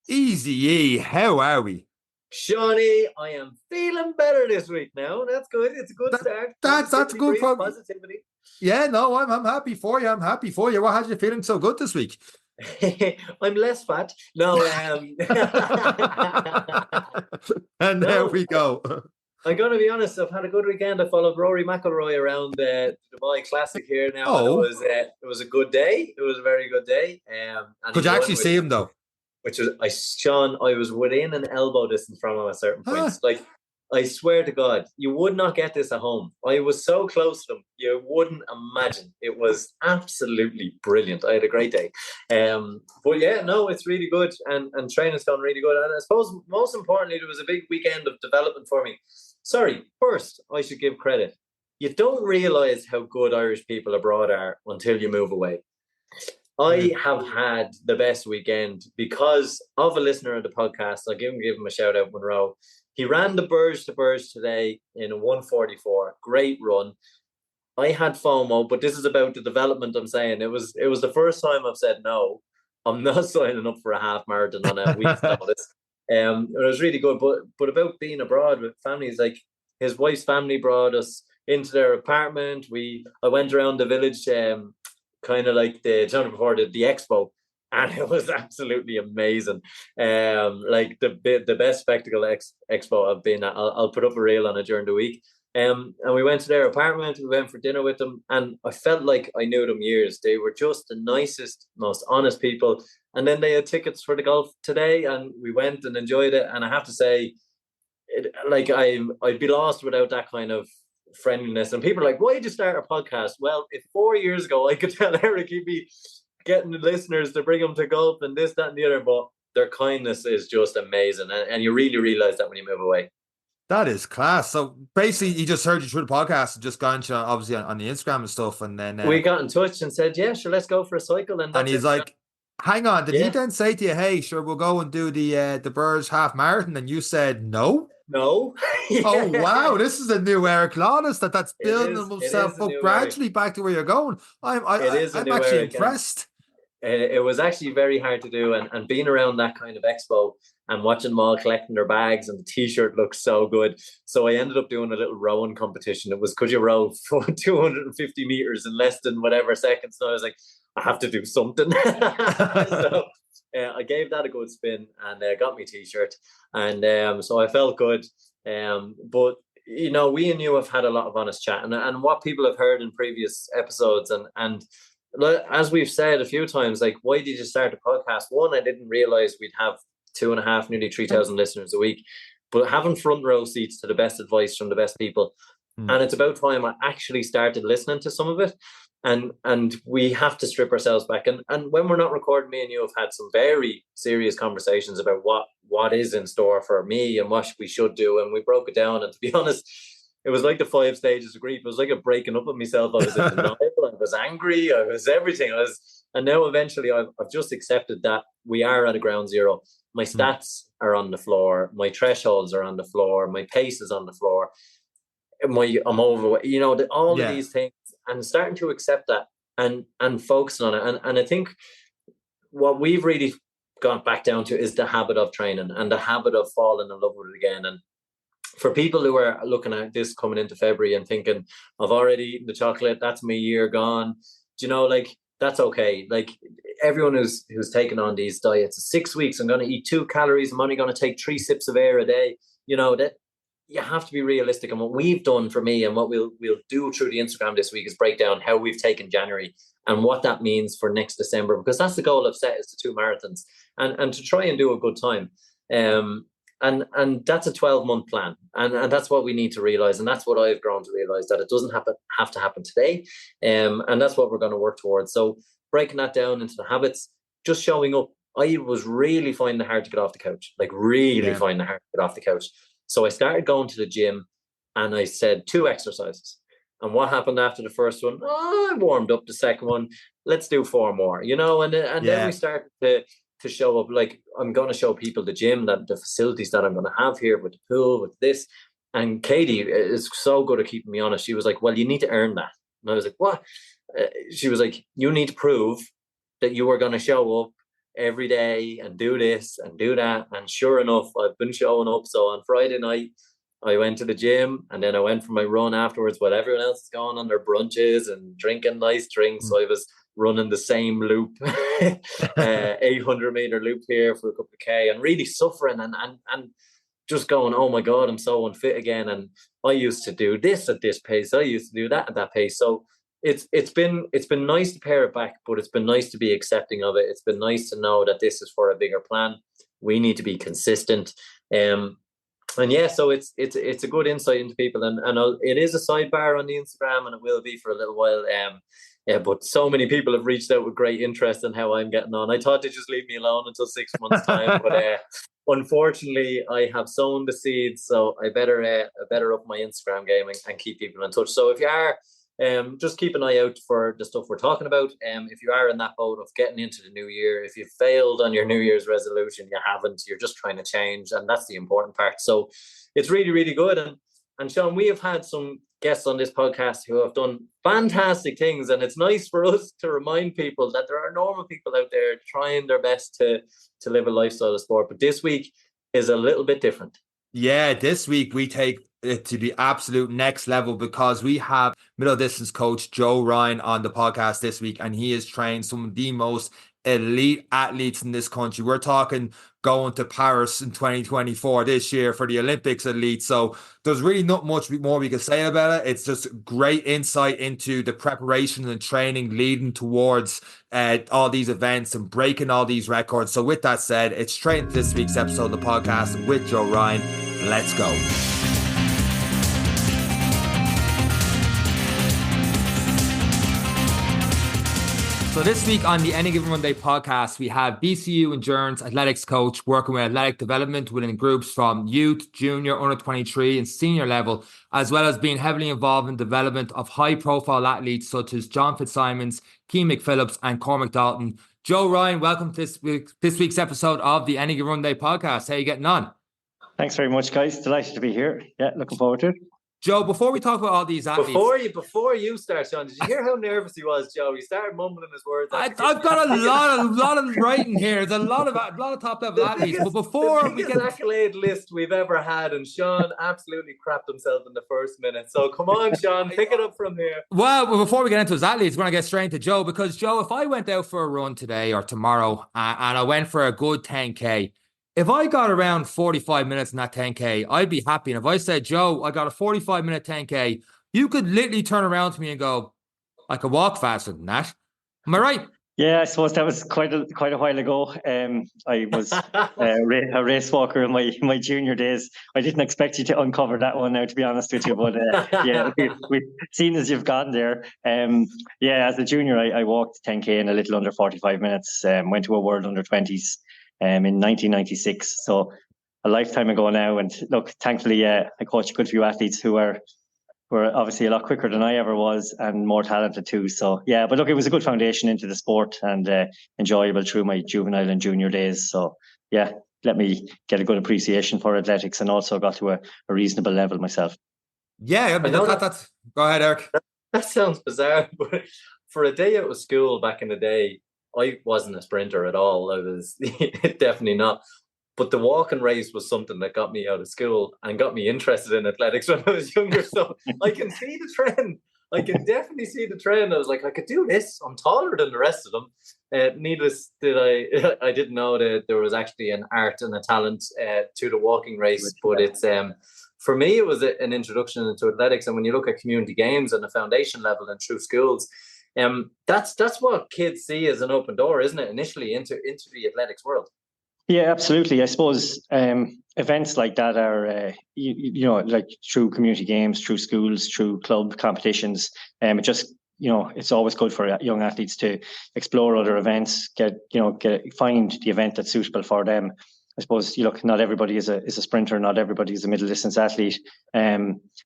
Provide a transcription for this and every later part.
Easy E, how are we? Shawnee, I am feeling better this week now. That's good. It's a good start. That's good for me. Positivity. Yeah, no, I'm happy for you. I'm happy for you. What has you feeling so good this week? I'm less fat. No, and there we go. I'm going to be honest. I've had a good weekend. I followed Rory McIlroy around the Dubai Classic here now. Oh. And it was a good day. It was a very good day. Could you actually see him though? Sean, I was within an elbow distance from him at certain points. Like, I swear to God, you would not get this at home. I was so close to him, you wouldn't imagine. It was absolutely brilliant. I had a great day. But yeah, no, it's really good. And training's gone really good. And I suppose, most importantly, there was a big weekend of development for me. Sorry, first, I should give credit. You don't realise how good Irish people abroad are until you move away. I have had the best weekend because of a listener of the podcast. I'll give him a shout out, Monroe. He ran the Burge to Burge today in a 1:44. Great run. I had FOMO, but this is about the development. I'm saying it was the first time I've said no. I'm not signing up for a half marathon on a week's notice. It was really good, but about being abroad with families, like his wife's family brought us into their apartment. I went around the village. Kind of like the expo, and it was absolutely amazing. Like the best spectacle expo I've been at. I'll put up a reel on it during the week. And we went to their apartment. We went for dinner with them, and I felt like I knew them years. They were just the nicest, most honest people. And then they had tickets for the golf today, and we went and enjoyed it. And I have to say, I'd be lost without that kind of friendliness. And people are like, why did you start a podcast? Well, if 4 years ago I could tell Eric he'd be getting the listeners to bring him to golf and this, that and the other, but their kindness is just amazing, and you really realise that when you move away. That is class. So basically he just heard you through the podcast and just gone to obviously on the Instagram and stuff, and then we got in touch and said, yeah, sure, let's go for a cycle. And he's like, hang on, did he then say to you, hey, sure, we'll go and do the Burge half marathon? And you said no? No. Oh wow, this is a new Eric Lawless that's building himself up gradually back to where you're going. I'm actually impressed. It was actually very hard to do, and being around that kind of expo and watching them all collecting their bags, and the t-shirt looks so good. So I ended up doing a little rowing competition. It was, could you row for 250 meters in less than whatever seconds? So I was like, I have to do something. So I gave that a good spin and got my t-shirt, and so I felt good. But you know, we and you have had a lot of honest chat, and what people have heard in previous episodes, and as we've said a few times, like, why did you start a podcast? One, I didn't realize we'd have 2.5, nearly 3,000 listeners a week, but having front row seats to the best advice from the best people. And it's about time I actually started listening to some of it. And we have to strip ourselves back. And when we're not recording, me and you have had some very serious conversations about what is in store for me and what we should do. And we broke it down. And to be honest, it was like the 5 stages of grief. It was like a breaking up of myself. I was in denial. I was angry. I was everything. And now eventually I've just accepted that we are at a ground zero. My stats are on the floor. My thresholds are on the floor. My pace is on the floor. I'm overweight. You know, all of these things, and starting to accept that and focusing on it. And I think what we've really got back down to is the habit of training and the habit of falling in love with it again. And for people who are looking at this coming into February and thinking, I've already eaten the chocolate, that's my year gone, do you know, like, that's okay. Like, everyone who's taken on these diets, 6 weeks, I'm going to eat 2 calories, I'm only going to take 3 sips of air a day, you know, that you have to be realistic. And what we've done for me, and what we'll do through the Instagram this week, is break down how we've taken January and what that means for next December, because that's the goal I've set, is the 2 marathons and to try and do a good time. And that's a 12-month plan. And that's what we need to realize. And that's what I've grown to realize, that it doesn't have to happen today. And that's what we're going to work towards. So breaking that down into the habits, just showing up. I was really finding it hard to get off the couch, finding it hard to get off the couch. So I started going to the gym, and I said 2 exercises. And what happened after the first one? Oh, I warmed up. The second one, let's do 4 more, you know, and then we started to show up. Like, I'm going to show people the gym, that the facilities that I'm going to have here, with the pool, with this. And Katie is so good at keeping me honest. She was like, well, you need to earn that. And I was like, what? She was like, you need to prove that you are going to show up every day and do this and do that. And sure enough, I've been showing up. So on Friday night, I went to the gym and then I went for my run afterwards while everyone else is going on their brunches and drinking nice drinks. So I was running the same loop, 800 meter loop here for a couple of K, and really suffering and just going, oh my God, I'm so unfit again. And I used to do this at this pace. I used to do that at that pace. So it's been nice to pare it back, but it's been nice to be accepting of it. It's been nice to know that this is for a bigger plan. We need to be consistent. And yeah, so it's a good insight into people, and it is a sidebar on the Instagram, and it will be for a little while. But so many people have reached out with great interest in how I'm getting on. I thought they'd just leave me alone until 6 months' time, but unfortunately, I have sown the seeds, so I better up my Instagram game and keep people in touch. So if you are, just keep an eye out for the stuff we're talking about. If you are in that boat of getting into the new year, if you failed on your New Year's resolution, you haven't, you're just trying to change, and that's the important part. So it's really, really good. And Sean, we have had some guests on this podcast who have done fantastic things, and it's nice for us to remind people that there are normal people out there trying their best to live a lifestyle of sport. But this week is a little bit different. Yeah, this week we take it to the absolute next level because we have middle distance coach Joe Ryan on the podcast this week, and he has trained some of the most elite athletes in this country. We're talking going to Paris in 2024 this year for the Olympics elite. So there's really not much more we can say about it. It's just great insight into the preparation and training leading towards all these events and breaking all these records. So with that said, it's straight into this week's episode of the podcast with Joe Ryan. Let's go. So this week on the Any Given Runday podcast, we have BCU Endurance Athletics coach working with athletic development within groups from youth, junior, under 23 and senior level, as well as being heavily involved in development of high-profile athletes such as John Fitzsimons, Cian McPhillips and Cormac Dalton. Joe Ryan, welcome to this week's episode of the Any Given Runday podcast. How are you getting on? Thanks very much, guys. Delighted to be here. Yeah, looking forward to it. Joe, before we talk about all these athletes... Before you start, Sean, did you hear how nervous he was, Joe? He started mumbling his words. I've got a lot of writing here. There's a lot of top-level athletes. But before we get... The biggest accolade list we've ever had, and Sean absolutely crapped himself in the first minute. So come on, Sean, pick it up from here. Well, before we get into his athletes, we're going to get straight into Joe, because, Joe, if I went out for a run today or tomorrow and I went for a good 10K, if I got around 45 minutes in that 10K, I'd be happy. And if I said, Joe, I got a 45-minute 10K, you could literally turn around to me and go, I could walk faster than that. Am I right? Yeah, I suppose that was quite a while ago. I was a race walker in my junior days. I didn't expect you to uncover that one now, to be honest with you. But yeah, we've seen as you've gone there. Yeah, as a junior, I walked 10K in a little under 45 minutes. Went to a World Under 20s. In 1996, so a lifetime ago now. And look, thankfully, I coach a good few athletes who were obviously a lot quicker than I ever was and more talented too. So yeah, but look, it was a good foundation into the sport and enjoyable through my juvenile and junior days. So yeah, let me get a good appreciation for athletics and also got to a reasonable level myself. Yeah, I mean, that's go ahead, Eric. That sounds bizarre, but for a day out of school back in the day, I wasn't a sprinter at all. I was definitely not. But the walking race was something that got me out of school and got me interested in athletics when I was younger. So I can see the trend. I can definitely see the trend. I was like, I could do this. I'm taller than the rest of them. Needless that I didn't know that there was actually an art and a talent to the walking race. But it's for me, it was an introduction into athletics. And when you look at community games and the foundation level and through schools, that's what kids see as an open door, isn't it? Initially into the athletics world. Yeah, absolutely. I suppose events like that are, you know, like through community games, through schools, through club competitions. It just, you know, it's always good for young athletes to explore other events, find the event that's suitable for them. I suppose, you look, not everybody is a sprinter, not everybody is a middle distance athlete.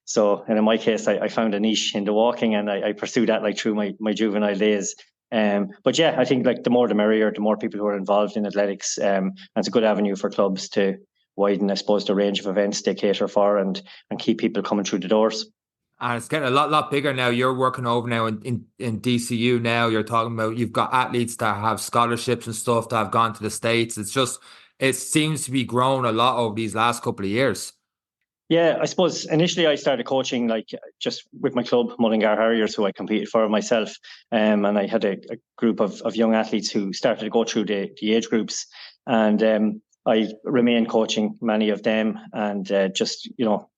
So, and in my case, I found a niche in the walking, and I pursued that like through my juvenile days. But yeah, I think like the more the merrier, the more people who are involved in athletics. And it's a good avenue for clubs to widen, I suppose, the range of events they cater for and keep people coming through the doors. And it's getting a lot bigger now. You're working over now in DCU now. You're talking about you've got athletes that have scholarships and stuff that have gone to the States. It seems to be growing a lot over these last couple of years. Yeah, I suppose initially I started coaching like just with my club, Mullingar Harriers, who I competed for myself. And I had a group of young athletes who started to go through the age groups. And I remained coaching many of them, and just,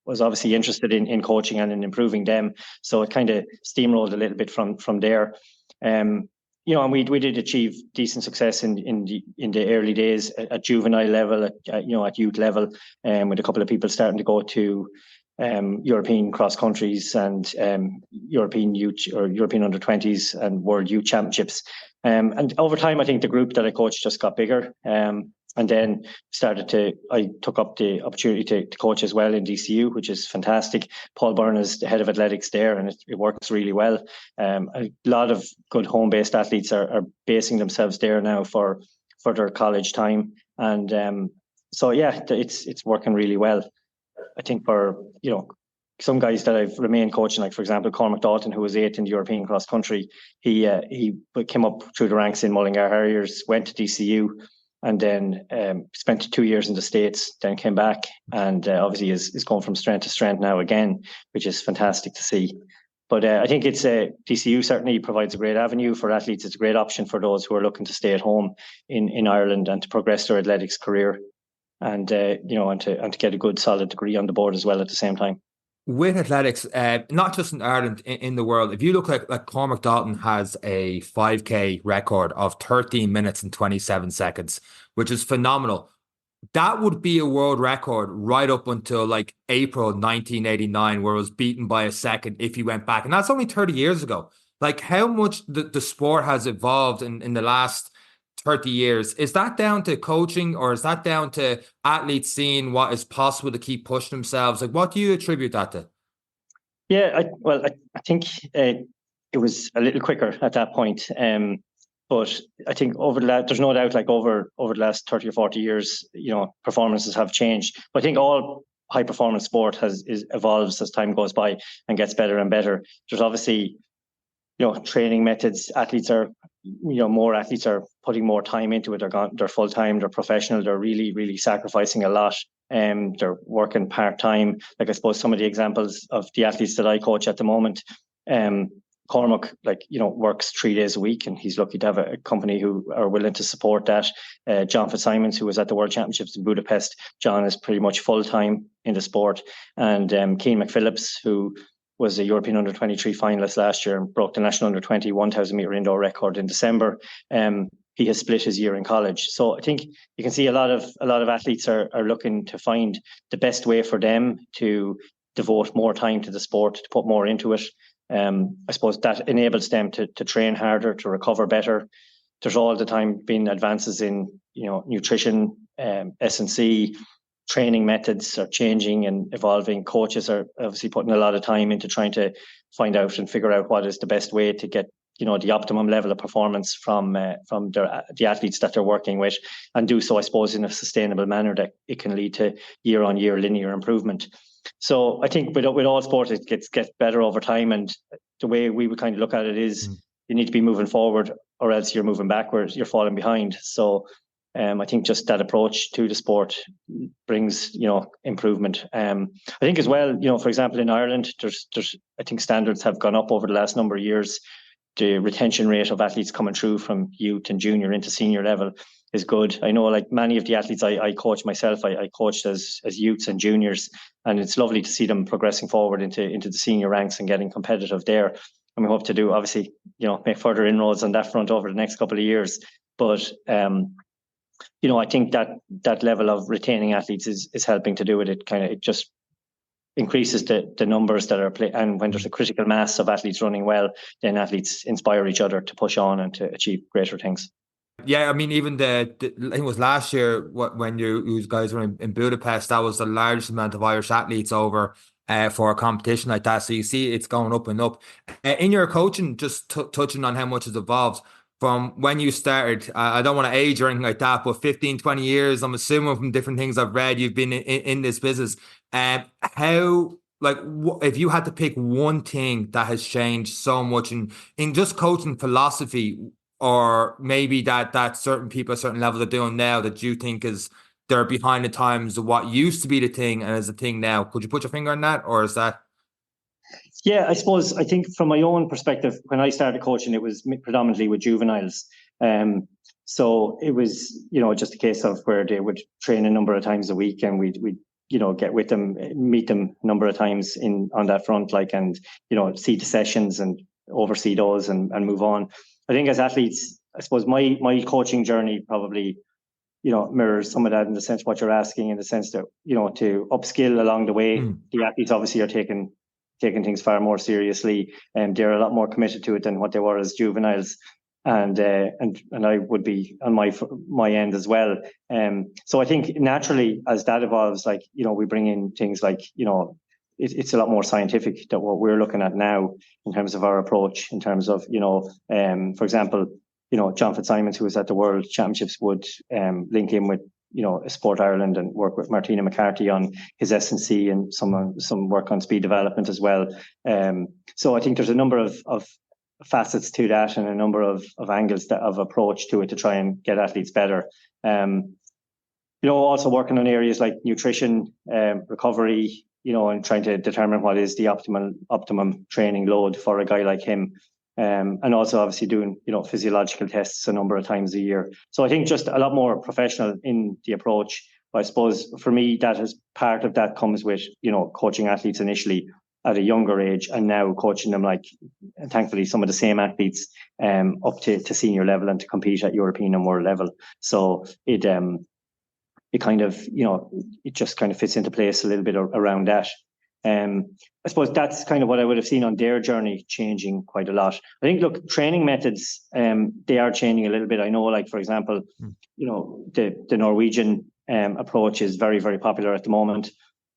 was obviously interested in coaching and in improving them. So it kind of steamrolled a little bit from there. And we did achieve decent success in the early days at juvenile level, at youth level, with a couple of people starting to go to European cross countries and European youth or European under-20s and World Youth Championships. And over time, I think the group that I coached just got bigger. And then I took up the opportunity to coach as well in DCU, which is fantastic. Paul Byrne is the head of athletics there, and it works really well. A lot of good home-based athletes are basing themselves there now for their college time. And so, yeah, it's working really well. I think for, some guys that I've remained coaching, like, for example, Cormac Dalton, who was 8th in the European cross country, he came up through the ranks in Mullingar Harriers, went to DCU, and then spent 2 years in the States, then came back, and obviously is going from strength to strength now again, which is fantastic to see. But I think it's DCU certainly provides a great avenue for athletes. It's a great option for those who are looking to stay at home in Ireland and to progress their athletics career, and and to get a good solid degree on the board as well at the same time. With athletics, not just in Ireland, in the world, if you look like Cormac Dalton has a 5K record of 13 minutes and 27 seconds, which is phenomenal. That would be a world record right up until like April 1989, where it was beaten by a second if he went back. And that's only 30 years ago. Like how much the sport has evolved in the last 30 years. Is that down to coaching, or is that down to athletes seeing what is possible to keep pushing themselves? Like, what do you attribute that to? Yeah, I think it was a little quicker at that point. But I think there's no doubt, like over the last 30 or 40 years, performances have changed. But I think all high performance sport evolves as time goes by and gets better and better. There's obviously, training methods. More athletes are putting more time into it. They're full time. They're professional. They're really, really sacrificing a lot. They're working part time. Like, I suppose some of the examples of the athletes that I coach at the moment, Cormac, works 3 days a week, and he's lucky to have a company who are willing to support that. John Fitzsimons, who was at the World Championships in Budapest, John is pretty much full time in the sport. And Cian McPhillips, who was a European under-23 finalist last year and broke the national under-20 1,000 meter indoor record in December. He has split his year in college. So I think you can see a lot of athletes are looking to find the best way for them to devote more time to the sport, to put more into it. I suppose that enables them to train harder, to recover better. There's all the time been advances in nutrition, S&C. Training methods are changing and evolving. Coaches are obviously putting a lot of time into trying to find out and figure out what is the best way to get the optimum level of performance from the athletes that they're working with, and do so, I suppose, in a sustainable manner that it can lead to year-on-year linear improvement. So I think with all sports, it gets better over time, and the way we would kind of look at it is you need to be moving forward, or else you're moving backwards, you're falling behind. So I think just that approach to the sport brings, improvement. I think as well, for example, in Ireland, there's I think standards have gone up over the last number of years. The retention rate of athletes coming through from youth and junior into senior level is good. I know, like many of the athletes I coach myself, I coached as youths and juniors, and it's lovely to see them progressing forward into the senior ranks and getting competitive there. And we hope to do, obviously, make further inroads on that front over the next couple of years. But I think that level of retaining athletes is helping to do it. It just increases the numbers that are playing, and when there's a critical mass of athletes running well, then athletes inspire each other to push on and to achieve greater things. Yeah, I mean, even I think it was last year when you guys were in Budapest, that was the largest amount of Irish athletes over for a competition like that. So you see it's going up and up. In your coaching, just touching on how much has evolved from when you started, I don't want to age or anything like that, but 15, 20 years, I'm assuming from different things I've read, you've been in this business. How like if you had to pick one thing that has changed so much in just coaching philosophy, or maybe that certain people at certain levels are doing now that you think is they're behind the times of what used to be the thing and is the thing now, could you put your finger on that, or is that? Yeah, I think from my own perspective, when I started coaching, it was predominantly with juveniles. So it was, just a case of where they would train a number of times a week, and we'd get with them, meet them a number of times on that front, and see the sessions and oversee those and move on. I think as athletes, I suppose my coaching journey probably mirrors some of that, in the sense what you're asking, in the sense that to upskill along the way. The athletes obviously are taking things far more seriously, and they're a lot more committed to it than what they were as juveniles. And I would be on my end as well. So I think naturally, as that evolves, we bring in things like, it's a lot more scientific than what we're looking at now in terms of our approach, in terms of, for example, John Fitzsimons, who was at the World Championships, would link in with Sport Ireland and work with Martina McCarthy on his S&C and some work on speed development as well. So I think there's a number of facets to that, and a number of angles of approach to it to try and get athletes better. Also working on areas like nutrition, recovery, and trying to determine what is the optimum training load for a guy like him. And also obviously doing, physiological tests a number of times a year. So I think just a lot more professional in the approach. I suppose for me, that is part of that comes with, coaching athletes initially at a younger age, and now coaching them thankfully some of the same athletes up to senior level and to compete at European and world level. So it kind of, it just kind of fits into place a little bit around that. I suppose that's kind of what I would have seen on their journey changing quite a lot. I think, look, training methods, they are changing a little bit. I know, for example, the Norwegian approach is very, very popular at the moment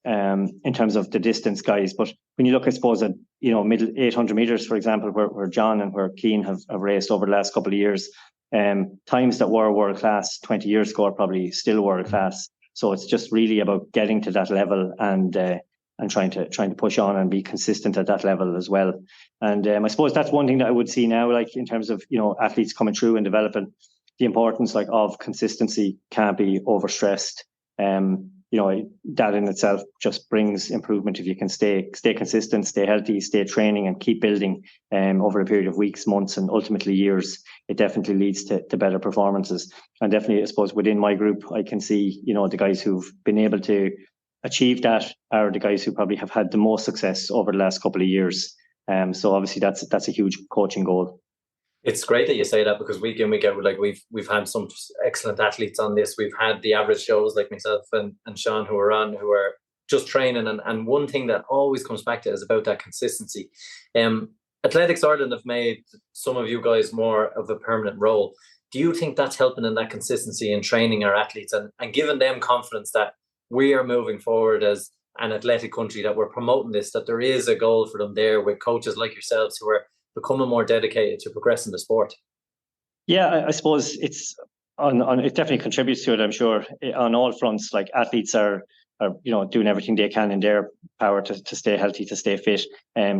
in terms of the distance guys. But when you look, I suppose, at, middle 800 meters, for example, where John and where Cian have raced over the last couple of years, times that were world class 20 years ago are probably still world class. So it's just really about getting to that level and trying to push on and be consistent at that level as well. And I suppose that's one thing that I would see now, in terms of, athletes coming through and developing, the importance of consistency can't be overstressed. That in itself just brings improvement if you can stay consistent, stay healthy, stay training, and keep building over a period of weeks, months, and ultimately years. It definitely leads to better performances. And definitely, I suppose, within my group, I can see, the guys who've been able to achieve that are the guys who probably have had the most success over the last couple of years. So obviously that's a huge coaching goal. It's great that you say that, because week in, week out, we've had some excellent athletes on this. We've had the average shows like myself and Cian who are just training. And one thing that always comes back to is about that consistency. Athletics Ireland have made some of you guys more of a permanent role. Do you think that's helping in that consistency in training our athletes and giving them confidence that we are moving forward as an athletic country, that we're promoting this, that there is a goal for them there with coaches like yourselves who are becoming more dedicated to progressing the sport? Yeah, I suppose it's it definitely contributes to it, I'm sure, on all fronts. Athletes are doing everything they can in their power to stay healthy, to stay fit.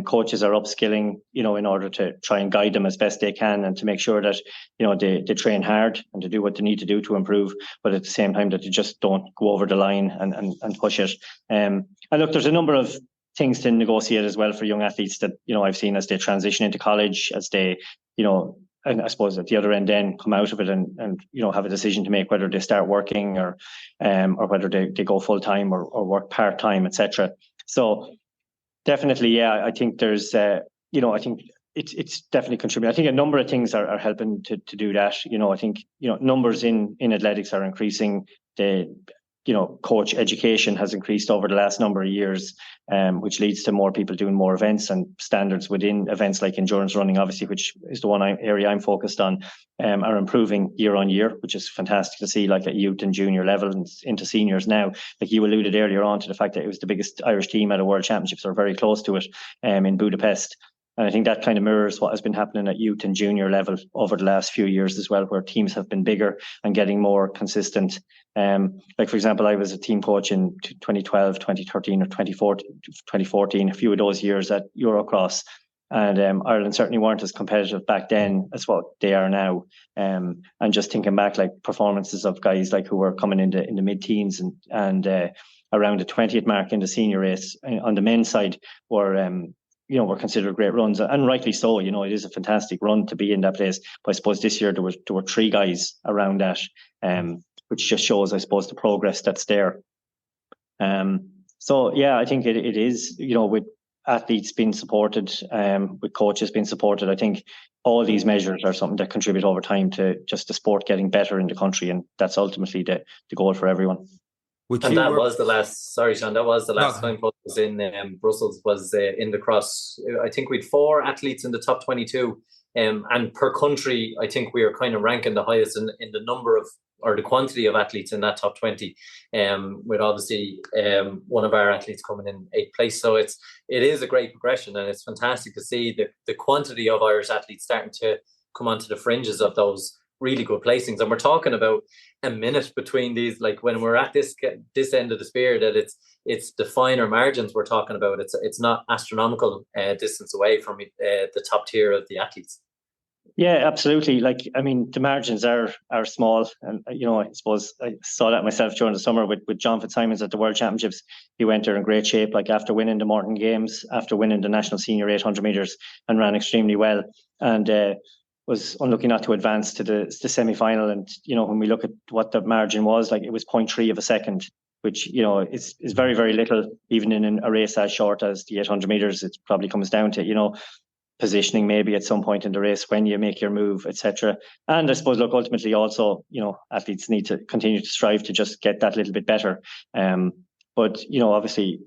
Coaches are upskilling, in order to try and guide them as best they can, and to make sure that, they train hard and to do what they need to do to improve, but at the same time that they just don't go over the line and push it. And look, there's a number of things to negotiate as well for young athletes that, I've seen as they transition into college, as they, and I suppose at the other end then come out of it and have a decision to make, whether they start working or whether they go full time or work part time, etc. So definitely, yeah, I think there's I think it's definitely contributing. I think a number of things are helping to do that. I think numbers in athletics are increasing. The coach education has increased over the last number of years, which leads to more people doing more events, and standards within events like endurance running, obviously, which is the one area I'm focused on, are improving year on year, which is fantastic to see, at youth and junior level and into seniors now. You alluded earlier on to the fact that it was the biggest Irish team at a World Championships, or very close to it, in Budapest. And I think that kind of mirrors what has been happening at youth and junior level over the last few years as well, where teams have been bigger and getting more consistent. Like, for example, I was a team coach in 2012, 2013 or 2014, a few of those years at Eurocross. And Ireland certainly weren't as competitive back then as what they are now. And just thinking back, like performances of guys like who were coming in the mid-teens and around the 20th mark in the senior race on the men's side were considered great runs, and rightly so. It is a fantastic run to be in that place. But I suppose this year there were 3 guys around that, which just shows, I suppose, the progress that's there. So yeah, I think it is, with athletes being supported, with coaches being supported, I think all these measures are something that contribute over time to just the sport getting better in the country, and that's ultimately the goal for everyone. And that was the last. Sorry, Sean. That was the last time I was in Brussels. Was in the cross. I think we'd 4 athletes in the top 22, and per country, I think we are kind of ranking the highest in the number of, or the quantity of athletes in that top 20. With obviously one of our athletes coming in 8th place. So it is a great progression, and it's fantastic to see the quantity of Irish athletes starting to come onto the fringes of those really good placings. And we're talking about a minute between these, like when we're at this end of the spear, that it's the finer margins we're talking about. It's not astronomical distance away from the top tier of the athletes. Yeah, absolutely. Like, I mean, the margins are small, and I suppose I saw that myself during the summer with John Fitzsimons at the World Championships. He went there in great shape, like after winning the Morton Games, after winning the national senior 800 meters, and ran extremely well. And was unlucky not to advance to the semi-final. And when we look at what the margin was, like, it was 0.3 of a second, which is very, very little, even in a race as short as the 800 meters. It probably comes down to positioning maybe at some point in the race when you make your move, etc. And I suppose, look, ultimately also, athletes need to continue to strive to just get that little bit better. But obviously,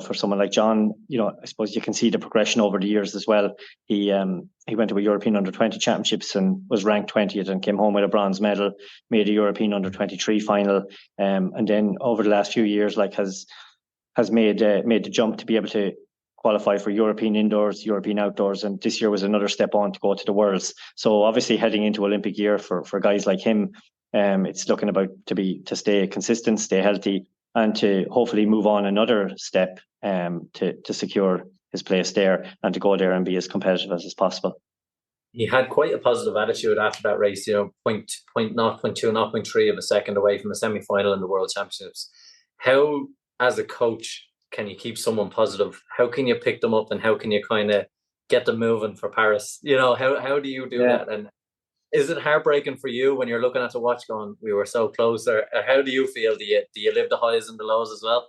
for someone like John, I suppose you can see the progression over the years as well. He went to a European Under-20 Championships and was ranked 20th and came home with a bronze medal, made a European Under-23 final, and then over the last few years, like, has made the jump to be able to qualify for European indoors, European outdoors, and this year was another step on to go to the Worlds. So obviously heading into Olympic year for guys like him, it's looking about to stay consistent, stay healthy, and to hopefully move on another step to secure his place there and to go there and be as competitive as possible. He had quite a positive attitude after that race, 0.2, 0.3 of a second away from a semi-final in the World Championships. How, as a coach, can you keep someone positive? How can you pick them up, and how can you kind of get them moving for Paris? How do you do that? And is it heartbreaking for you when you're looking at the watch going, we were so close? Or how do you feel? Do you live the highs and the lows as well?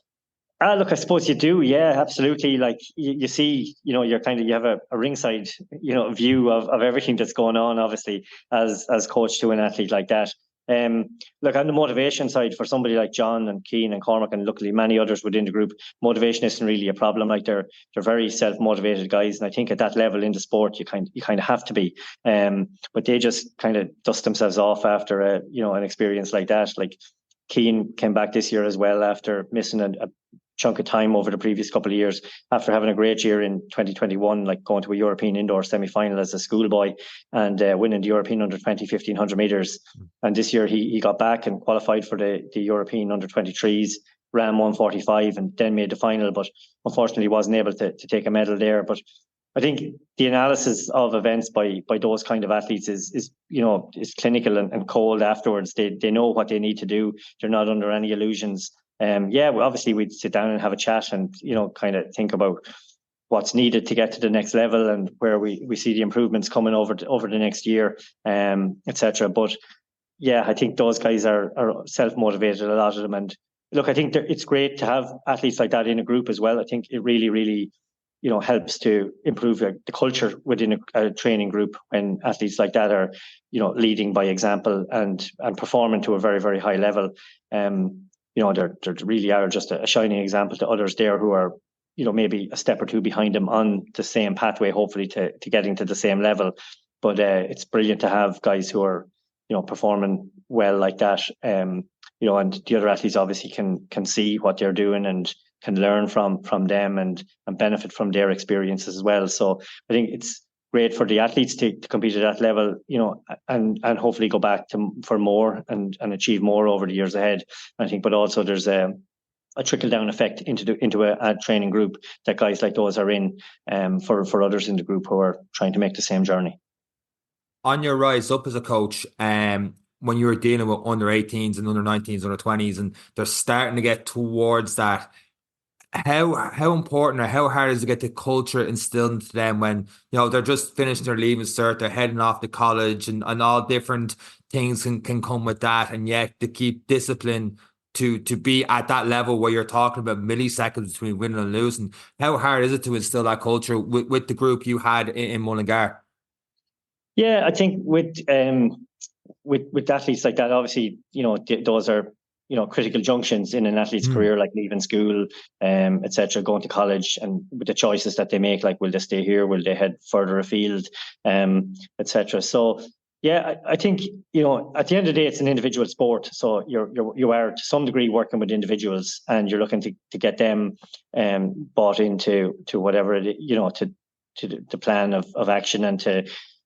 Look, I suppose you do. Yeah, absolutely. Like, you see, you have a ringside, view of everything that's going on, obviously, as coach to an athlete like that. Look, on the motivation side, for somebody like John and Cian and Cormac, and luckily many others within the group, motivation isn't really a problem. Like, they're very self-motivated guys, and I think at that level in the sport, you kind of have to be. But they just kind of dust themselves off after an experience like that. Like, Cian came back this year as well after missing a chunk of time over the previous couple of years, after having a great year in 2021, like going to a European indoor semi-final as a schoolboy and winning the European Under-20 1500 meters. And this year he got back and qualified for the European Under-23s, ran 1:45 and then made the final, but unfortunately wasn't able to take a medal there. But I think the analysis of events by those kind of athletes is clinical and cold afterwards. They know what they need to do. They're not under any illusions. Well, obviously we'd sit down and have a chat and kind of think about what's needed to get to the next level and where we see the improvements coming over the next year, etc. But yeah, I think those guys are self-motivated, a lot of them. And look, I think it's great to have athletes like that in a group as well. I think it really, really helps to improve the culture within a training group when athletes like that are leading by example and performing to a very, very high level. They really are just a shining example to others there who are, maybe a step or two behind them on the same pathway, hopefully to getting to the same level. But it's brilliant to have guys who are, performing well like that. And the other athletes obviously can see what they're doing and can learn from them and benefit from their experiences as well. So I think it's great for the athletes to compete at that level, and hopefully go back for more and achieve more over the years ahead. I think, but also there's a trickle down effect into a training group that guys like those are in, for others in the group who are trying to make the same journey. On your rise up as a coach, when you were dealing with under 18s and under 19s, under 20s, and they're starting to get towards that, how important or how hard is it to get the culture instilled into them when they're just finishing their leaving cert, they're heading off to college, and all different things can come with that, and yet to keep discipline to be at that level where you're talking about milliseconds between winning and losing? How hard is it to instill that culture with the group you had in Mullingar? Yeah, I think with athletes like that, obviously, those are critical junctions in an athlete's career, like leaving school, etc., going to college, and with the choices that they make, like will they stay here, will they head further afield, etc. So yeah, I think at the end of the day, it's an individual sport. So you are to some degree working with individuals, and you're looking to get them bought into whatever to the plan of action,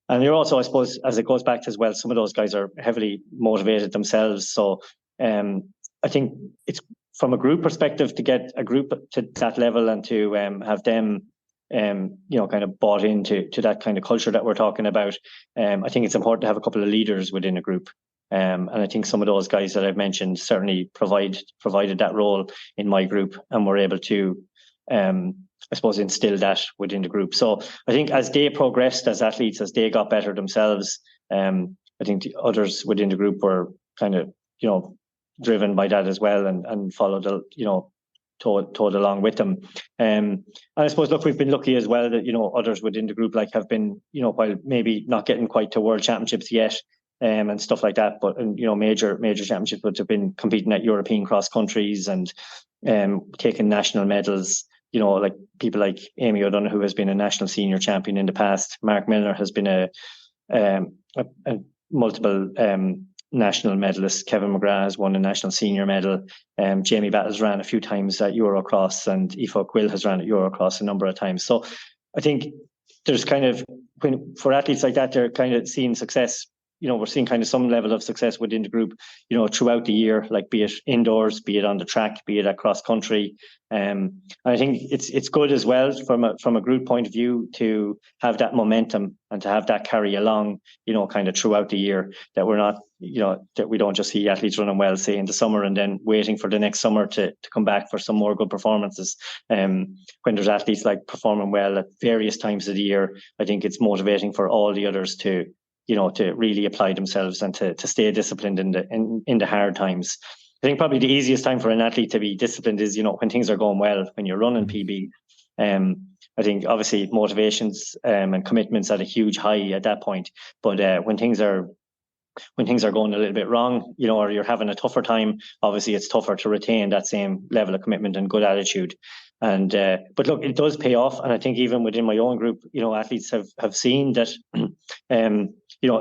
and you're also, I suppose, as it goes back to as well, some of those guys are heavily motivated themselves. So I think it's from a group perspective to get a group to that level and to have them, kind of bought into that kind of culture that we're talking about. I think it's important to have a couple of leaders within a group. And I think some of those guys that I've mentioned certainly provided that role in my group, and were able to, I suppose, instill that within the group. So I think as they progressed as athletes, as they got better themselves, I think the others within the group were kind of, driven by that as well, and followed, towed along with them. And I suppose, look, we've been lucky as well that, others within the group have been, while maybe not getting quite to world championships yet, and stuff like that, but major championships, but have been competing at European cross countries and taking national medals. Like people like Amy O'Donoghue, who has been a national senior champion in the past. Mark Milner has been a multiple national medalist. Kevin McGrath has won a national senior medal. Jamie Battles ran a few times at Eurocross, and Aoife Quill has ran at Eurocross a number of times. So I think there's kind of, for athletes like that, they're kind of seeing success. We're seeing kind of some level of success within the group, throughout the year, like be it indoors, be it on the track, be it at cross country. And I think it's good as well from a group point of view to have that momentum and to have that carry along, kind of throughout the year, that we're not, that we don't just see athletes running well, say in the summer, and then waiting for the next summer to come back for some more good performances. When there's athletes like performing well at various times of the year, I think it's motivating for all the others to really apply themselves and to stay disciplined in the hard times. I think probably the easiest time for an athlete to be disciplined is, when things are going well, when you're running PB. I think obviously motivations and commitments at a huge high at that point. But when things are going a little bit wrong, or you're having a tougher time, obviously it's tougher to retain that same level of commitment and good attitude. And but look, it does pay off, and I think even within my own group, athletes have seen that,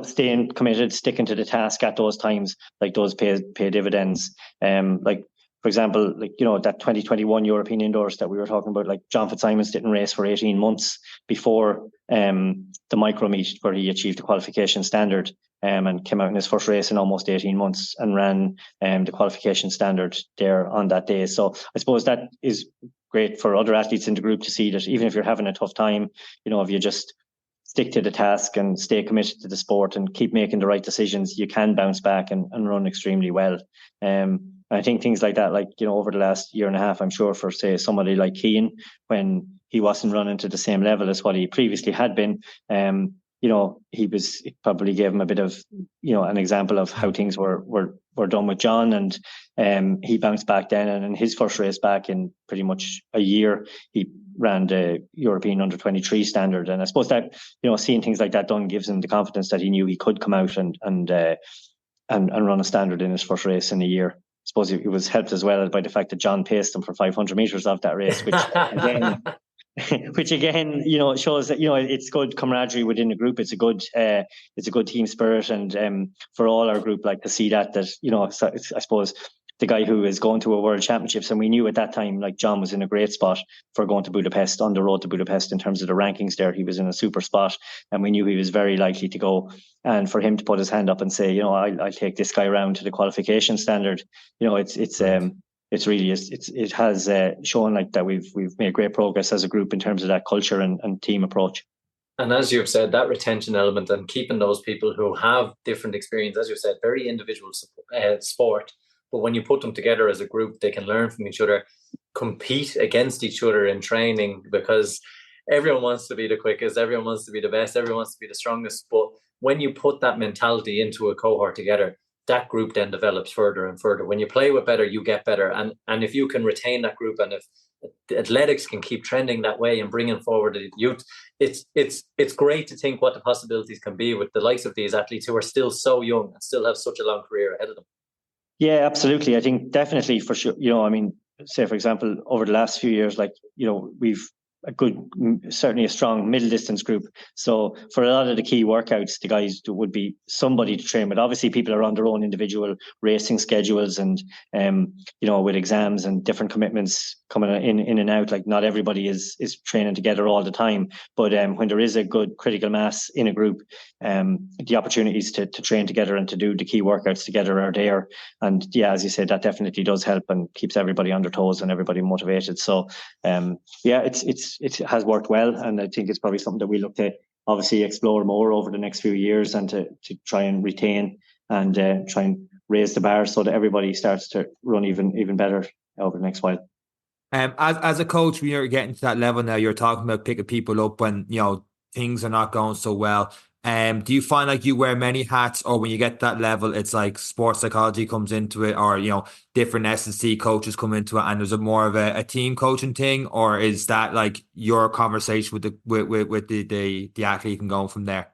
staying committed, sticking to the task at those times, like those pay dividends. Like for example, that 2021 European Indoors that we were talking about, like John Fitzsimons didn't race for 18 months before the micro meet where he achieved the qualification standard, and came out in his first race in almost 18 months and ran the qualification standard there on that day. So I suppose that is great for other athletes in the group to see that even if you're having a tough time, if you just stick to the task and stay committed to the sport and keep making the right decisions, you can bounce back and run extremely well. I think things like that, over the last year and a half, I'm sure for, say, somebody like Cian, when he wasn't running to the same level as what he previously had been, it probably gave him a bit of, an example of how things were done with John, and he bounced back then, and in his first race back in pretty much a year, he ran the European under-23 standard. And I suppose that, seeing things like that done gives him the confidence that he knew he could come out and run a standard in his first race in a year. I suppose it was helped as well by the fact that John paced him for 500 meters off that race, which again, shows that, it's good camaraderie within the group. It's a good team spirit, and for all our group, to see that, I suppose the guy who is going to a World Championships. And we knew at that time, like, John was in a great spot for going to Budapest, on the road to Budapest in terms of the rankings there. He was in a super spot, and we knew he was very likely to go. And for him to put his hand up and say, I'll take this guy around to the qualification standard, it has shown like that we've made great progress as a group in terms of that culture and team approach. And as you've said, that retention element and keeping those people who have different experience, as you said, very individual sport. But when you put them together as a group, they can learn from each other, compete against each other in training, because everyone wants to be the quickest, everyone wants to be the best, everyone wants to be the strongest. But when you put that mentality into a cohort together, that group then develops further and further. When you play with better, you get better. And if you can retain that group, and if athletics can keep trending that way and bringing forward the youth, it's great to think what the possibilities can be with the likes of these athletes who are still so young and still have such a long career ahead of them. Yeah, absolutely. I think definitely, for sure. Say for example, over the last few years, we've certainly a strong middle distance group. So for a lot of the key workouts, the guys would be somebody to train with. Obviously, people are on their own individual racing schedules and, with exams and different commitments coming in and out. Like, not everybody is training together all the time. But when there is a good critical mass in a group, the opportunities to train together and to do the key workouts together are there. And yeah, as you said, that definitely does help and keeps everybody on their toes and everybody motivated. So it has worked well, and I think it's probably something that we look to obviously explore more over the next few years, and to try and retain and try and raise the bar so that everybody starts to run even better over the next while. As a coach, when you're getting to that level now, you're talking about picking people up when things are not going so well. Do you find like you wear many hats, or when you get to that level, it's like sports psychology comes into it, or different S&C coaches come into it, and there's more of a team coaching thing, or is that like your conversation with the athlete and going from there?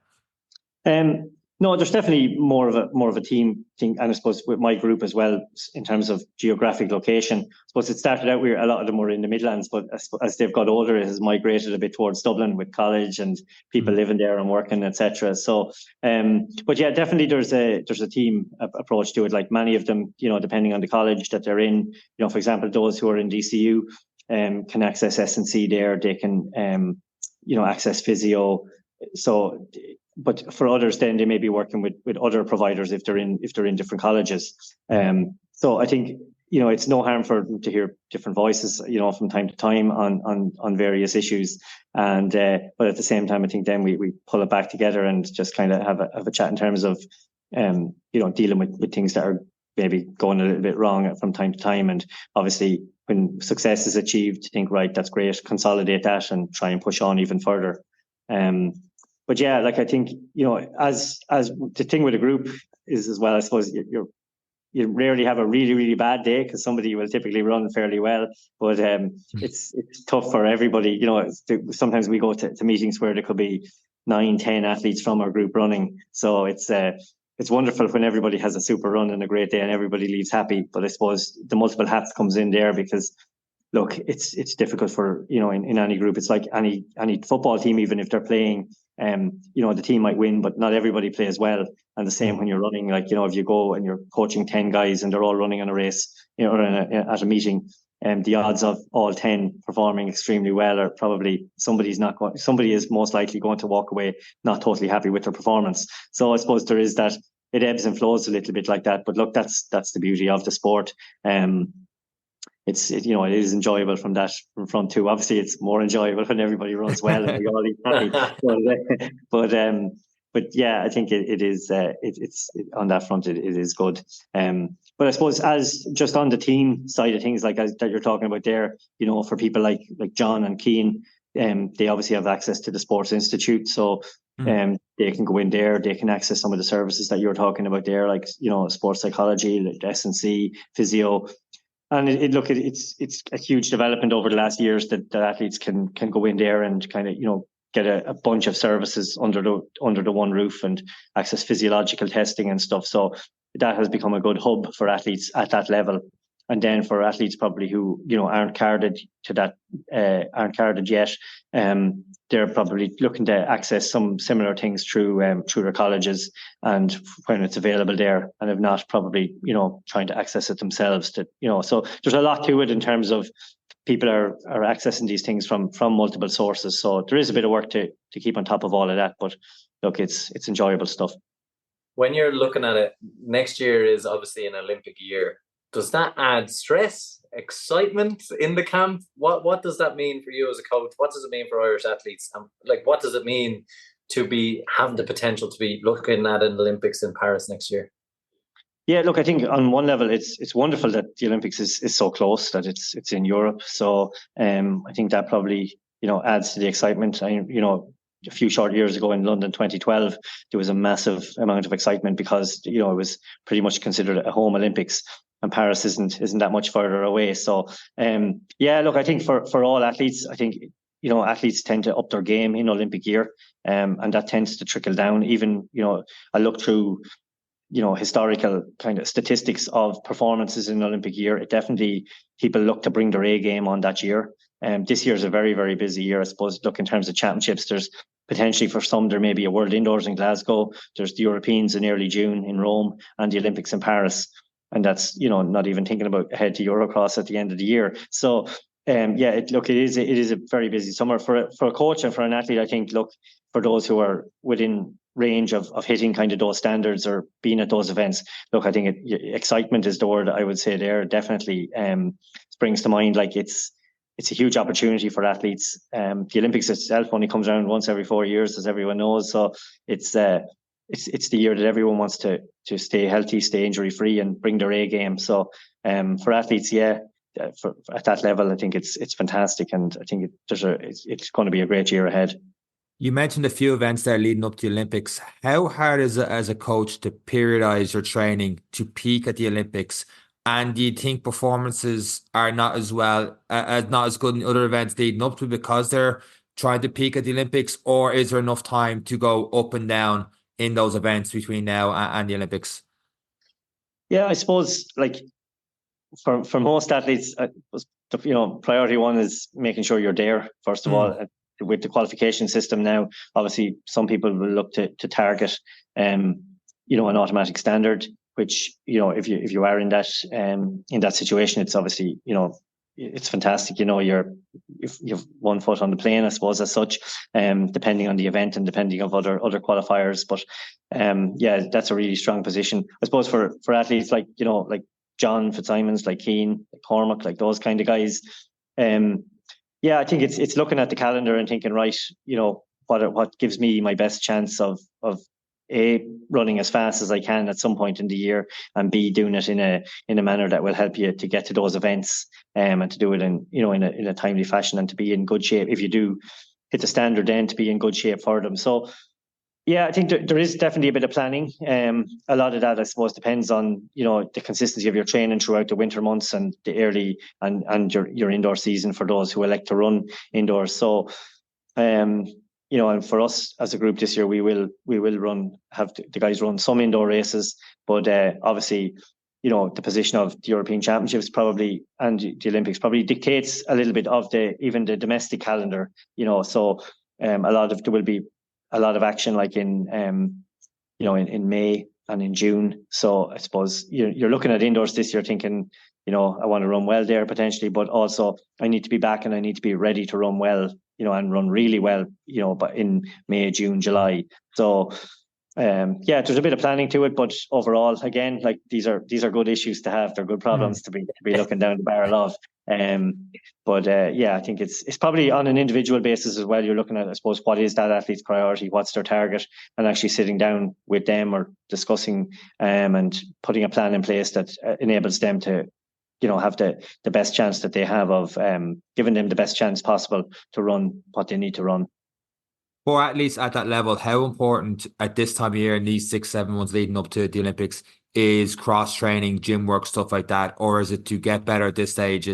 No, there's definitely more of a team thing, and I suppose with my group as well, in terms of geographic location. I suppose it started out where a lot of them were in the Midlands, but as they've got older, it has migrated a bit towards Dublin with college and people living there and working, etc. So, but yeah, definitely there's a team approach to it. Like, many of them, depending on the college that they're in, for example, those who are in DCU can access S&C there. They can access physio. So. But for others, then they may be working with other providers if they're in different colleges. So I think it's no harm for them to hear different voices, from time to time on various issues. And but at the same time, I think then we pull it back together and just kind of have a chat in terms of dealing with things that are maybe going a little bit wrong from time to time. And obviously, when success is achieved, think, right, that's great, consolidate that and try and push on even further. But yeah, like, I think, as the thing with a group is as well, I suppose you rarely have a really, really bad day, because somebody will typically run fairly well. But it's tough for everybody. Sometimes we go to meetings where there could be 9-10 athletes from our group running. So it's wonderful when everybody has a super run and a great day and everybody leaves happy. But I suppose the multiple hats comes in there, because look, it's difficult for, in any group. It's like any football team, even if they're playing, the team might win, but not everybody plays well. And the same when you're running, like, if you go and you're coaching 10 guys and they're all running on a race, or at a meeting, the odds of all 10 performing extremely well are probably somebody is most likely going to walk away not totally happy with their performance. So I suppose there is that, it ebbs and flows a little bit like that. But look, that's the beauty of the sport. It is enjoyable from front too. Obviously, it's more enjoyable when everybody runs well and we all eat happy. But yeah, I think it is. It's on that front, it is good. But I suppose, as just on the team side of things, that you're talking about there, for people like John and Cian, they obviously have access to the Sports Institute, so they can go in there. They can access some of the services that you're talking about there, like sports psychology, like S&C, physio. And it's a huge development over the last years that athletes can go in there and kind of get a bunch of services under the one roof and access physiological testing and stuff. So that has become a good hub for athletes at that level. And then for athletes probably who, aren't carded to that, aren't carded yet, they're probably looking to access some similar things through their colleges, and when it's available there, and if not, probably, trying to access it themselves. So there's a lot to it in terms of people are accessing these things from multiple sources. So there is a bit of work to keep on top of all of that, but look, it's enjoyable stuff. When you're looking at it, next year is obviously an Olympic year. Does that add stress, excitement in the camp? What does that mean for you as a coach? What does it mean for Irish athletes? What does it mean to be having the potential to be looking at an Olympics in Paris next year? Yeah, look, I think on one level it's wonderful that the Olympics is so close, that it's in Europe. So I think that probably adds to the excitement. A few short years ago in London 2012, there was a massive amount of excitement because it was pretty much considered a home Olympics, and Paris isn't that much further away. So look, I think for all athletes, I think athletes tend to up their game in Olympic year, and that tends to trickle down. Even I look through historical kind of statistics of performances in Olympic year. It definitely, people look to bring their A game on that year. This year is a very, very busy year, I suppose. Look, in terms of championships, there's potentially for some, there may be a World Indoors in Glasgow. There's the Europeans in early June in Rome, and the Olympics in Paris. And that's, not even thinking about ahead to Eurocross at the end of the year. So, it is a very busy summer for a coach and for an athlete. I think, look, for those who are within range of hitting kind of those standards or being at those events, look, I think excitement is the word I would say there. Definitely springs to mind. Like it's a huge opportunity for athletes. The Olympics itself only comes around once every 4 years, as everyone knows. So it's the year that everyone wants to stay healthy, stay injury free, and bring their A game. So for athletes, at that level, I think it's fantastic, and I think it's going to be a great year ahead. You mentioned a few events there leading up to the Olympics. How hard is it as a coach to periodize your training to peak at the Olympics? And do you think performances are not as good in other events leading up to it because they're trying to peak at the Olympics? Or is there enough time to go up and down in those events between now and the Olympics? Yeah, I suppose for most athletes, priority one is making sure you're there, first of all. With the qualification system now, obviously some people will look to target an automatic standard, which if you are in that situation, it's obviously it's fantastic. You've one foot on the plane, I suppose, as such, depending on the event and depending on other qualifiers. But that's a really strong position, I suppose, for athletes like John Fitzsimons, like Cian, like Cormac, like those kind of guys. I think it's looking at the calendar and thinking, right, what gives me my best chance of A, running as fast as I can at some point in the year, and B, doing it in a manner that will help you to get to those events, and to do it in a timely fashion, and to be in good shape. If you do hit the standard, then to be in good shape for them. So I think there is definitely a bit of planning. A lot of that, I suppose, depends on the consistency of your training throughout the winter months and the early and your indoor season for those who elect to run indoors. So, and for us as a group this year, we will have the guys run some indoor races, but obviously, the position of the European Championships probably and the Olympics probably dictates a little bit of even the domestic calendar. So there will be a lot of action in May and in June. So I suppose you're looking at indoors this year thinking, I want to run well there potentially, but also I need to be back and I need to be ready to run well, and run really well, but in May, June, July. So there's a bit of planning to it, but overall, again, these are good issues to have. They're good problems to be looking down the barrel of. I think it's probably on an individual basis as well. You're looking at, I suppose, what is that athlete's priority, what's their target, and actually sitting down with them or discussing and putting a plan in place that enables them to, have the best chance that they have of giving them the best chance possible to run what they need to run. For athletes at that level, how important at this time of year in these 6-7 months leading up to the Olympics is cross training, gym work, stuff like that? Or is it to get better at this stage?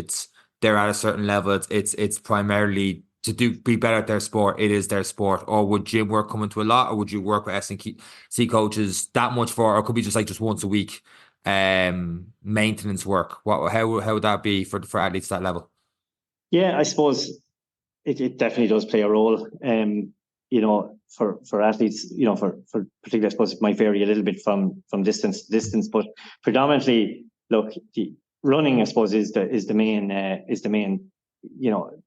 They're at a certain level. It's primarily to be better at their sport. It is their sport. Or would gym work come into a lot? Or would you work with S&C coaches that much or it could be just once a week maintenance work? How would that be for athletes at that level? Yeah, I suppose it definitely does play a role. For athletes, for particularly, I suppose it might vary a little bit from distance to distance, but predominantly, look, the running, I suppose, is the main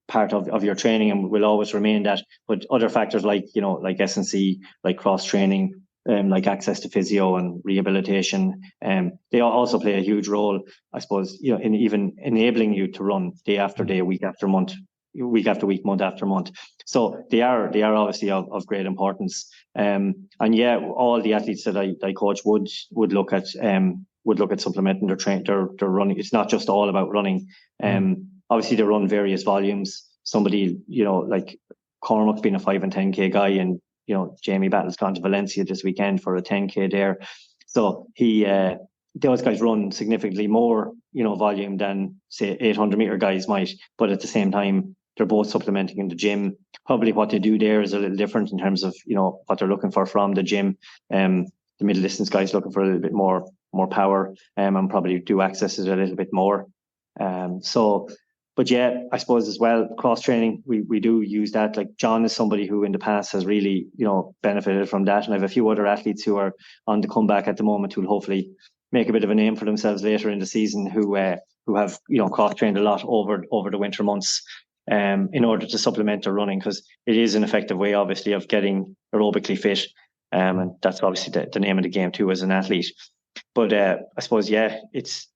part of your training, and will always remain that. But other factors like S&C, like cross training, like access to physio and rehabilitation, they also play a huge role, I suppose, in even enabling you to run day after day, week after month, week after week, month after month. So they are obviously of great importance. And yeah, all the athletes that I coach would look at supplementing their running. It's not just all about running. Obviously they run various volumes. Somebody, like Cormac's been a 5 and 10K guy, and Jamie Battle's gone to Valencia this weekend for a 10K there. So those guys run significantly more, volume than say 800-meter guys might. But at the same time, they're both supplementing in the gym. Probably what they do there is a little different in terms of what they're looking for from the gym. The middle distance guys looking for a little bit more power, and probably do access it a little bit more. But yeah, I suppose as well, cross training, we do use that. Like John is somebody who in the past has really, benefited from that. And I have a few other athletes who are on the comeback at the moment who'll hopefully make a bit of a name for themselves later in the season, who have, cross trained a lot over the winter months, in order to supplement their running, because it is an effective way, obviously, of getting aerobically fit. And that's obviously the name of the game too as an athlete. But I suppose, yeah, it's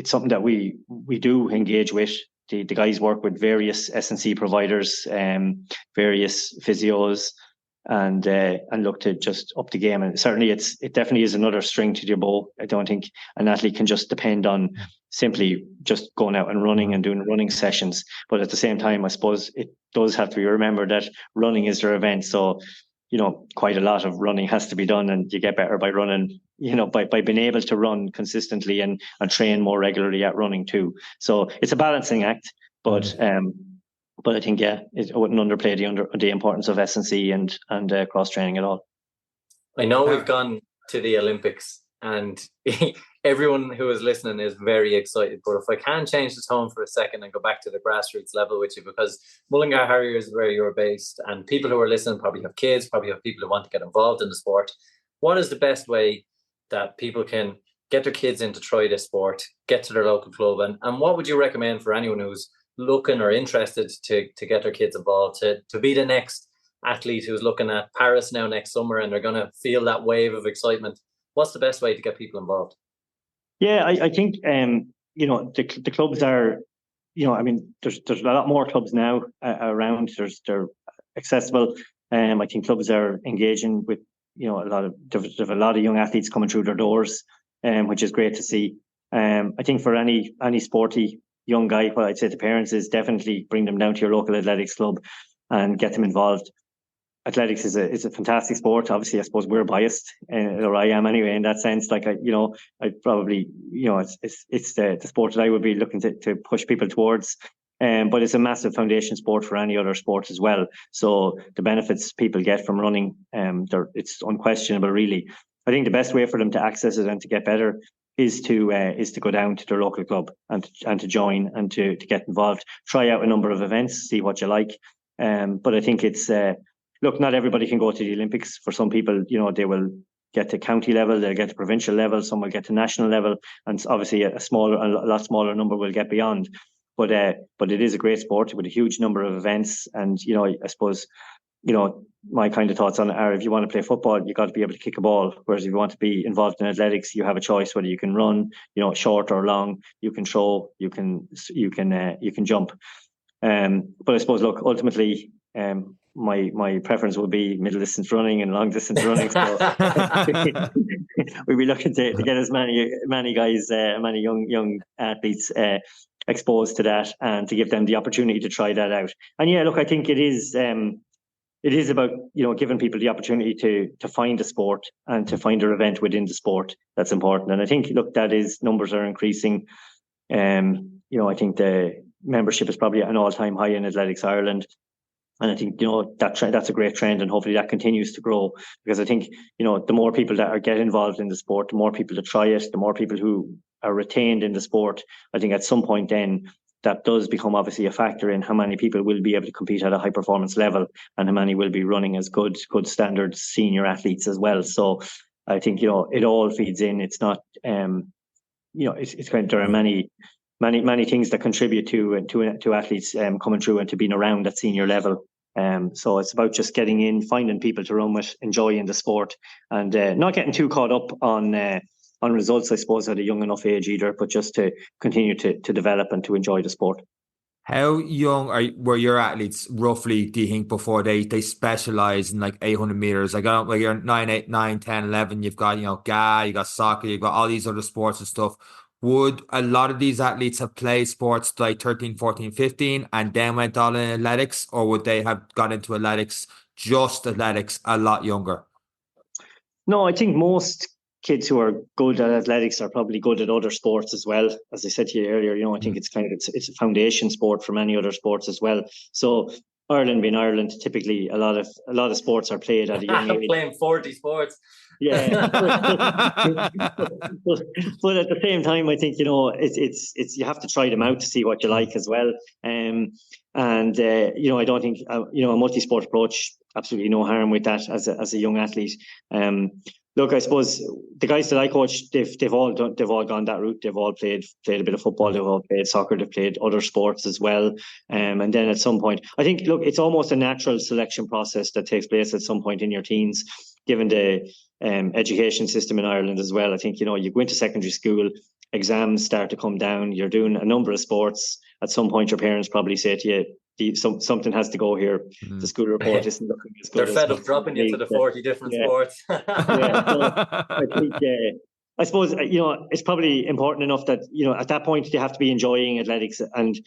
something that we do engage with. The guys work with various S&C providers, various physios, and look to just up the game. And certainly it definitely is another string to your bow. I don't think an athlete can just depend on simply just going out and running and doing running sessions. But at the same time, I suppose it does have to be remembered that running is their event. So, quite a lot of running has to be done, and you get better by running, by being able to run consistently and train more regularly at running too. So it's a balancing act, but I think, yeah, I wouldn't underplay the importance of S&C and cross training at all. I know we've gone to the Olympics, and everyone who is listening is very excited. But if I can change the tone for a second and go back to the grassroots level with you, because Mullingar Harriers is where you're based, and people who are listening probably have kids, probably have people who want to get involved in the sport. What is the best way that people can get their kids in to try this sport, get to their local club? And what would you recommend for anyone who's looking or interested to get their kids involved, to be the next athlete who's looking at Paris now next summer, and they're going to feel that wave of excitement? What's the best way to get people involved? Yeah, I think, the clubs are, there's a lot more clubs now around. They're accessible. I think clubs are engaging with, there's a lot of young athletes coming through their doors, which is great to see. I think for any sporty young guy, what I'd say to parents is definitely bring them down to your local athletics club and get them involved. Athletics is a fantastic sport. Obviously, I suppose we're biased, or I am anyway, in that sense. Like I probably, it's the sport that I would be looking to push people towards. But it's a massive foundation sport for any other sport as well. So the benefits people get from running, it's unquestionable, really. I think the best way for them to access it and to get better is to go down to their local club and to join and to get involved. Try out a number of events, see what you like. But I think it's look, not everybody can go to the Olympics. For some people, they will get to county level, they'll get to provincial level, some will get to national level, and obviously a lot smaller number will get beyond. But it is a great sport with a huge number of events, and I suppose my kind of thoughts on it are, if you want to play football, you got to be able to kick a ball. Whereas if you want to be involved in athletics, you have a choice whether you can run, short or long, you can throw, you can jump. But I suppose, look, ultimately, my preference would be middle distance running and long distance running. So we'd be looking to get as many guys, many young athletes exposed to that, and to give them the opportunity to try that out. And yeah, look, I think it is about giving people the opportunity to find a sport and to find their event within the sport. That's important. And I think, look, numbers are increasing. I think the membership is probably at an all-time high in Athletics Ireland. And I think, that trend, that's a great trend, and hopefully that continues to grow, because I think, the more people that get involved in the sport, the more people that try it, the more people who are retained in the sport. I think at some point then that does become obviously a factor in how many people will be able to compete at a high performance level, and how many will be running as good standard senior athletes as well. So I think, it all feeds in. It's not, it's kind of, there are many things that contribute to athletes coming through and to being around at senior level. So it's about just getting in, finding people to run with, enjoying the sport, and not getting too caught up on results, I suppose, at a young enough age either, but just to continue to develop and to enjoy the sport. How young were your athletes roughly, do you think, before they specialize in like 800 meters? Like, you're 9, 8, 9, 10, 11, you've got, GA, you got soccer, you've got all these other sports and stuff. Would a lot of these athletes have played sports like 13, 14, 15 and then went on in athletics, or would they have got into athletics a lot younger? No, I think most kids who are good at athletics are probably good at other sports as well. As I said to you earlier, I think it's a foundation sport for many other sports as well. So Ireland being Ireland, typically a lot of sports are played at a young age. Playing 40 sports. Yeah, but at the same time, I think it's you have to try them out to see what you like as well. I don't think a multi-sport approach, absolutely no harm with that as a young athlete. Look, I suppose the guys that I coach, they've all gone that route. They've all played a bit of football. They've all played soccer. They've played other sports as well. And then at some point, I think, look, it's almost a natural selection process that takes place at some point in your teens, given the education system in Ireland as well. I think, you go into secondary school, exams start to come down. You're doing a number of sports. At some point, your parents probably say to you, something has to go here. The school report isn't looking as good. They're fed up dropping you to the 40 different sports. So I think, I suppose, it's probably important enough that, at that point they have to be enjoying athletics, and,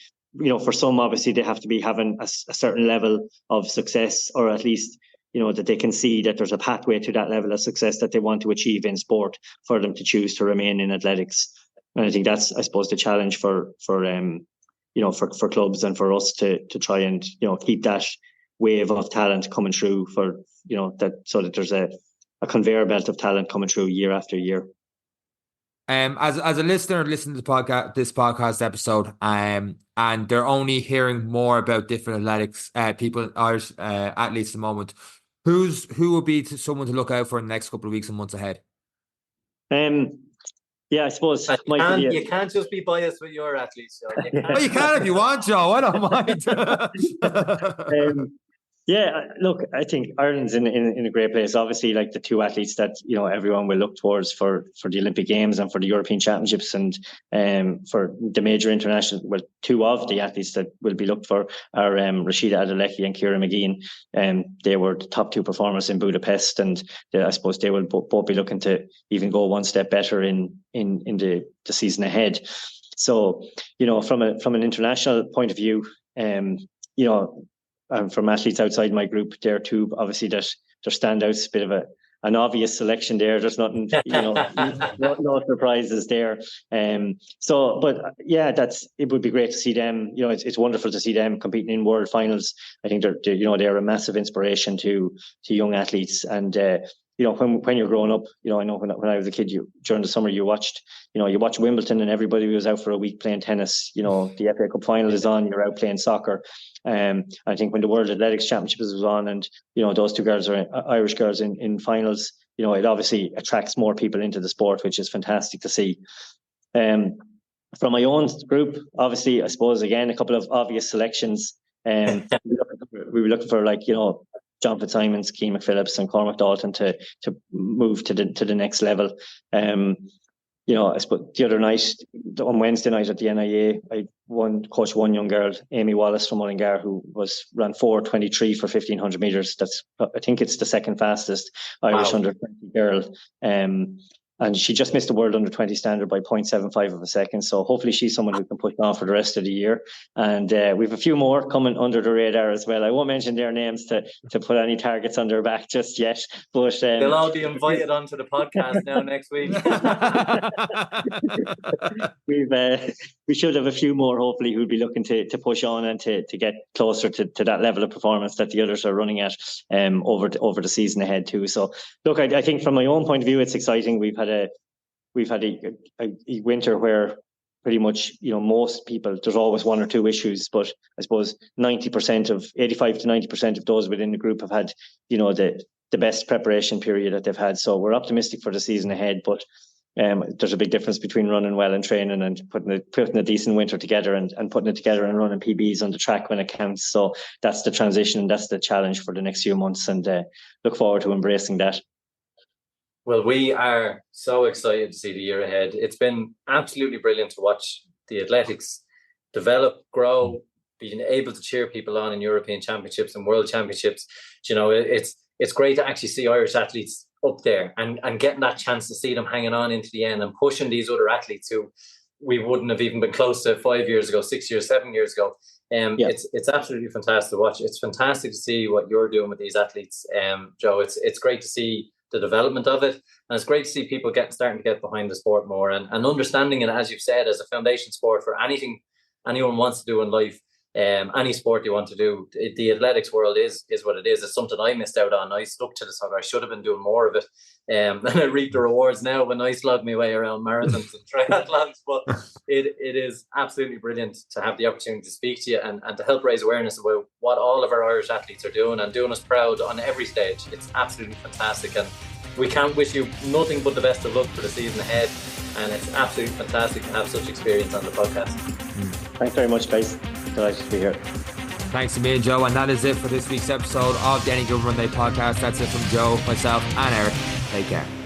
for some, obviously they have to be having a certain level of success, or at least, that they can see that there's a pathway to that level of success that they want to achieve in sport for them to choose to remain in athletics. And I think that's, I suppose, the challenge for clubs and for us to try and, keep that wave of talent coming through for, so that there's a conveyor belt of talent coming through year after year. As a listener listening to this podcast episode, and they're only hearing more about different athletics, Irish athletes at the moment, who would be someone to look out for in the next couple of weeks and months ahead? Yeah, I suppose you can't just be biased with your athletes, Joe. You can if you want, Joe. I don't mind. Look, I think Ireland's in a great place. Obviously, like the two athletes that everyone will look towards for the Olympic Games and for the European Championships, and for the major international. Well, two of the athletes that will be looked for are Rashida Adeleke and Ciara McGeehan. They were the top two performers in Budapest, and I suppose they will both be looking to even go one step better in the season ahead. So, from an international point of view, from athletes outside my group, there too, obviously they're standouts, bit of an obvious selection there. There's nothing, no surprises there. But yeah, it would be great to see them. It's wonderful to see them competing in world finals. I think they're a massive inspiration to young athletes. And when you're growing up, I know when I was a kid, during the summer you watched Wimbledon, and everybody was out for a week playing tennis. The FA Cup final is on, you're out playing soccer. I think when the World Athletics Championships was on, and those two girls are Irish girls in finals, it obviously attracts more people into the sport, which is fantastic to see. From my own group, obviously, I suppose again a couple of obvious selections. We were looking for John Fitzsimons, Cian McPhillips, and Cormac Dalton to move to the next level. I suppose the other night, on Wednesday night at the NIA, I coached one young girl, Amy Wallace from Mullingar, who ran 4:23 for 1500 meters. I think it's the second fastest Irish under 20 girl. And she just missed the world under 20 standard by 0.75 of a second. So hopefully she's someone who can push on for the rest of the year. And we have a few more coming under the radar as well. I won't mention their names to put any targets on their back just yet. But they'll all be invited onto the podcast now next week. we should have a few more, hopefully, who'll be looking to push on and to get closer to that level of performance that the others are running at over the season ahead too. So look, I think from my own point of view, it's exciting. We've had a winter where pretty much, most people, there's always one or two issues, but I suppose 85 to 90% of those within the group have had, the best preparation period that they've had. So we're optimistic for the season ahead, but there's a big difference between running well and training and putting a decent winter together and putting it together and running PBs on the track when it counts. So that's the transition, that's the challenge for the next few months, and look forward to embracing that. Well, we are so excited to see the year ahead. It's been absolutely brilliant to watch the athletics develop, grow, being able to cheer people on in European Championships and World Championships. It's great to actually see Irish athletes up there and getting that chance to see them hanging on into the end and pushing these other athletes who we wouldn't have even been close to 5 years ago, 6 years, 7 years ago. It's absolutely fantastic to watch. It's fantastic to see what you're doing with these athletes, Joe. It's great to see the development of it, and it's great to see people starting to get behind the sport more and understanding it, as you've said, as a foundation sport for anything anyone wants to do in life. Any sport you want to do, the athletics world is what it is. It's something I missed out on. I stuck to this. I should have been doing more of it, and I reap the rewards now when I slog my way around marathons and triathlons. But it is absolutely brilliant to have the opportunity to speak to you and to help raise awareness about what all of our Irish athletes are doing and doing us proud on every stage. It's absolutely fantastic, and we can't wish you nothing but the best of luck for the season ahead. And it's absolutely fantastic to have such experience on the podcast. Thanks very much, guys. Delighted to be here. Thanks to me and Joe, and that is it for this week's episode of the Any Given Runday Podcast. That's it from Joe, myself, and Eric. Take care.